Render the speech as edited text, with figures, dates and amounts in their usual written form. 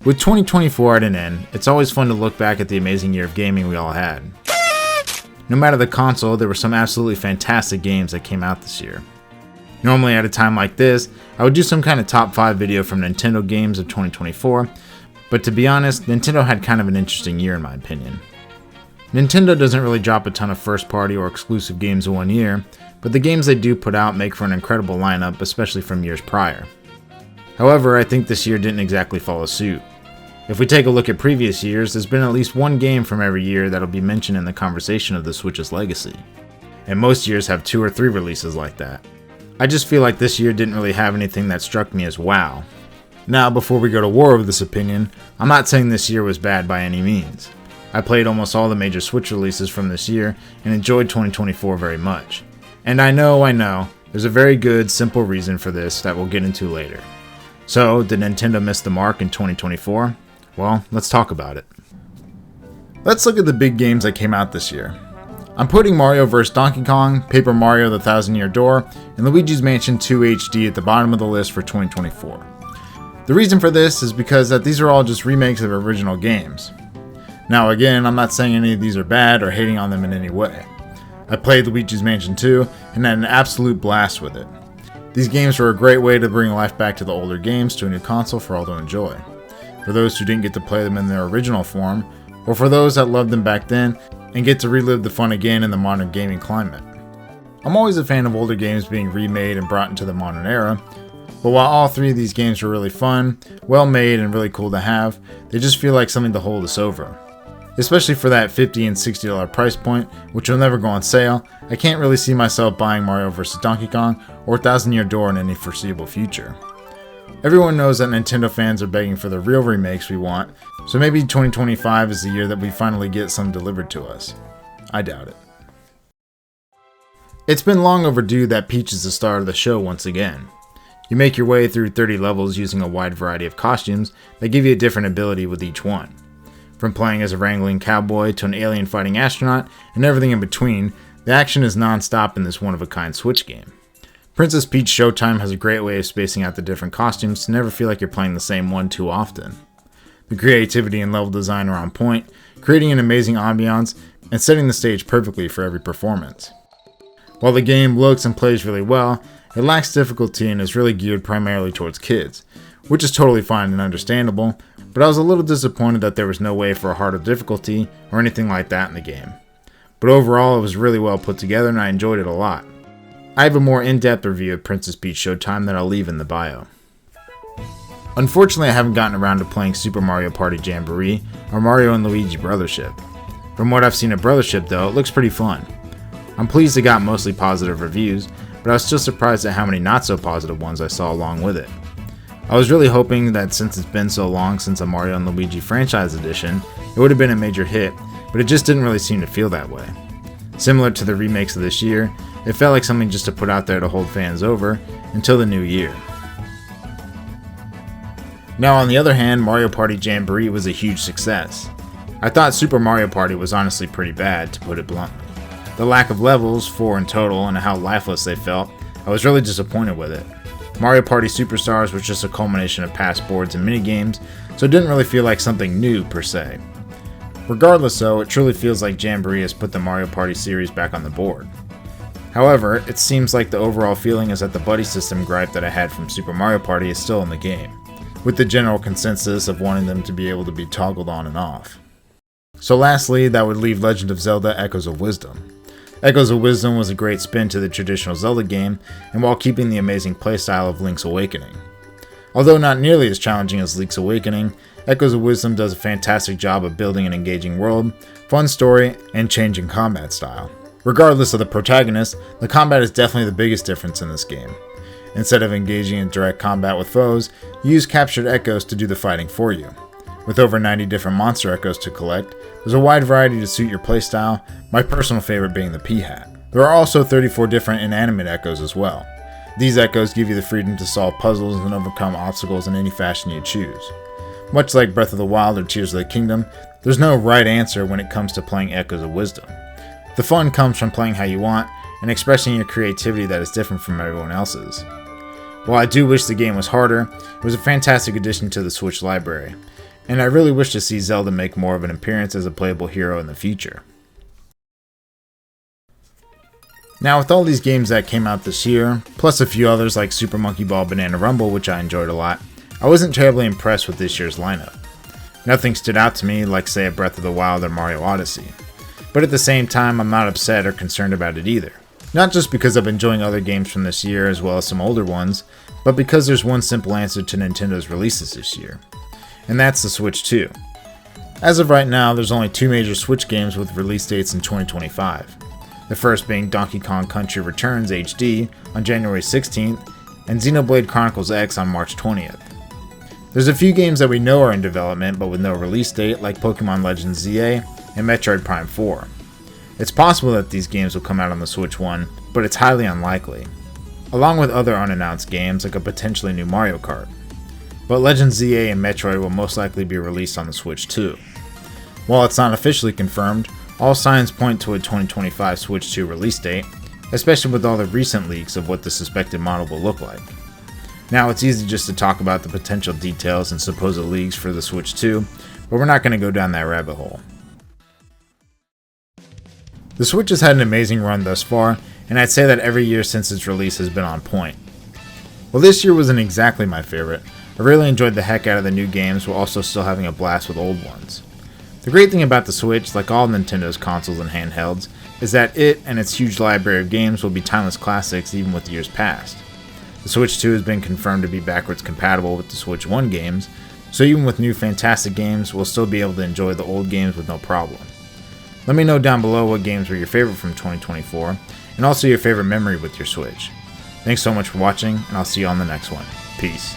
With 2024 at an end, it's always fun to look back at the amazing year of gaming we all had. No matter the console, there were some absolutely fantastic games that came out this year. Normally at a time like this, I would do some kind of top 5 video from Nintendo games of 2024, but to be honest, Nintendo had kind of an interesting year in my opinion. Nintendo doesn't really drop a ton of first party or exclusive games in one year, but the games they do put out make for an incredible lineup, especially from years prior. However, I think this year didn't exactly follow suit. If we take a look at previous years, there's been at least one game from every year that'll be mentioned in the conversation of the Switch's legacy. And most years have 2 or 3 releases like that. I just feel like this year didn't really have anything that struck me as wow. Now, before we go to war over this opinion, I'm not saying this year was bad by any means. I played almost all the major Switch releases from this year and enjoyed 2024 very much. And I know, there's a very good, simple reason for this that we'll get into later. So, did Nintendo miss the mark in 2024? Well, let's talk about it. Let's look at the big games that came out this year. I'm putting Mario vs. Donkey Kong, Paper Mario The Thousand Year Door, and Luigi's Mansion 2 HD at the bottom of the list for 2024. The reason for this is because these are all just remakes of original games. Now again, I'm not saying any of these are bad or hating on them in any way. I played Luigi's Mansion 2 and had an absolute blast with it. These games were a great way to bring life back to the older games to a new console for all to enjoy. For those who didn't get to play them in their original form, or for those that loved them back then and get to relive the fun again in the modern gaming climate. I'm always a fan of older games being remade and brought into the modern era, but while all 3 of these games were really fun, well made, and really cool to have, they just feel like something to hold us over. Especially for that $50 and $60 price point, which will never go on sale, I can't really see myself buying Mario vs. Donkey Kong or Thousand Year Door in any foreseeable future. Everyone knows that Nintendo fans are begging for the real remakes we want, so maybe 2025 is the year that we finally get some delivered to us. I doubt it. It's been long overdue that Peach is the star of the show once again. You make your way through 30 levels using a wide variety of costumes that give you a different ability with each one. From playing as a wrangling cowboy to an alien fighting astronaut and everything in between, the action is non-stop in this one-of-a-kind Switch game. Princess Peach Showtime has a great way of spacing out the different costumes to never feel like you're playing the same one too often. The creativity and level design are on point, creating an amazing ambiance and setting the stage perfectly for every performance. While the game looks and plays really well, it lacks difficulty and is really geared primarily towards kids, which is totally fine and understandable, but I was a little disappointed that there was no way for a harder difficulty or anything like that in the game. But overall, it was really well put together and I enjoyed it a lot. I have a more in-depth review of Princess Peach Showtime that I'll leave in the bio. Unfortunately, I haven't gotten around to playing Super Mario Party Jamboree or Mario and Luigi Brothership. From what I've seen of Brothership though, it looks pretty fun. I'm pleased it got mostly positive reviews, but I was still surprised at how many not so positive ones I saw along with it. I was really hoping that since it's been so long since a Mario and Luigi franchise edition, it would have been a major hit, but it just didn't really seem to feel that way. Similar to the remakes of this year, it felt like something just to put out there to hold fans over until the new year. Now on the other hand, Mario Party Jamboree was a huge success. I thought Super Mario Party was honestly pretty bad, to put it bluntly. The lack of levels, 4 in total, and how lifeless they felt, I was really disappointed with it. Mario Party Superstars was just a culmination of past boards and minigames, so it didn't really feel like something new per se. Regardless though, it truly feels like Jamboree has put the Mario Party series back on the board. However, it seems like the overall feeling is that the buddy system gripe that I had from Super Mario Party is still in the game, with the general consensus of wanting them to be able to be toggled on and off. So lastly, that would leave Legend of Zelda Echoes of Wisdom. Echoes of Wisdom was a great spin to the traditional Zelda game, and while keeping the amazing playstyle of Link's Awakening. Although not nearly as challenging as Link's Awakening, Echoes of Wisdom does a fantastic job of building an engaging world, fun story, and changing combat style. Regardless of the protagonist, the combat is definitely the biggest difference in this game. Instead of engaging in direct combat with foes, you use captured echoes to do the fighting for you. With over 90 different monster echoes to collect, there's a wide variety to suit your playstyle, my personal favorite being the P-Hat. There are also 34 different inanimate echoes as well. These echoes give you the freedom to solve puzzles and overcome obstacles in any fashion you choose. Much like Breath of the Wild or Tears of the Kingdom, there's no right answer when it comes to playing Echoes of Wisdom. The fun comes from playing how you want and expressing your creativity that is different from everyone else's. While I do wish the game was harder, it was a fantastic addition to the Switch library. and I really wish to see Zelda make more of an appearance as a playable hero in the future. Now, with all these games that came out this year, plus a few others like Super Monkey Ball Banana Rumble, which I enjoyed a lot, I wasn't terribly impressed with this year's lineup. Nothing stood out to me like, say, a Breath of the Wild or Mario Odyssey. But at the same time, I'm not upset or concerned about it either. Not just because I'm enjoying other games from this year as well as some older ones, but because there's one simple answer to Nintendo's releases this year. And that's the Switch 2. As of right now, there's only 2 major Switch games with release dates in 2025. The first being Donkey Kong Country Returns HD on January 16th, and Xenoblade Chronicles X on March 20th. There's a few games that we know are in development but with no release date, like Pokemon Legends ZA and Metroid Prime 4. It's possible that these games will come out on the Switch 1, but it's highly unlikely, along with other unannounced games like a potentially new Mario Kart. But Legends ZA and Metroid will most likely be released on the Switch 2. While it's not officially confirmed, all signs point to a 2025 Switch 2 release date, especially with all the recent leaks of what the suspected model will look like. Now, it's easy just to talk about the potential details and supposed leaks for the Switch 2, but we're not going to go down that rabbit hole. The Switch has had an amazing run thus far, and I'd say that every year since its release has been on point. While this year wasn't exactly my favorite, I really enjoyed the heck out of the new games while also still having a blast with old ones. The great thing about the Switch, like all Nintendo's consoles and handhelds, is that it and its huge library of games will be timeless classics even with years past. The Switch 2 has been confirmed to be backwards compatible with the Switch 1 games, so even with new fantastic games, we'll still be able to enjoy the old games with no problem. Let me know down below what games were your favorite from 2024, and also your favorite memory with your Switch. Thanks so much for watching, and I'll see you on the next one. Peace.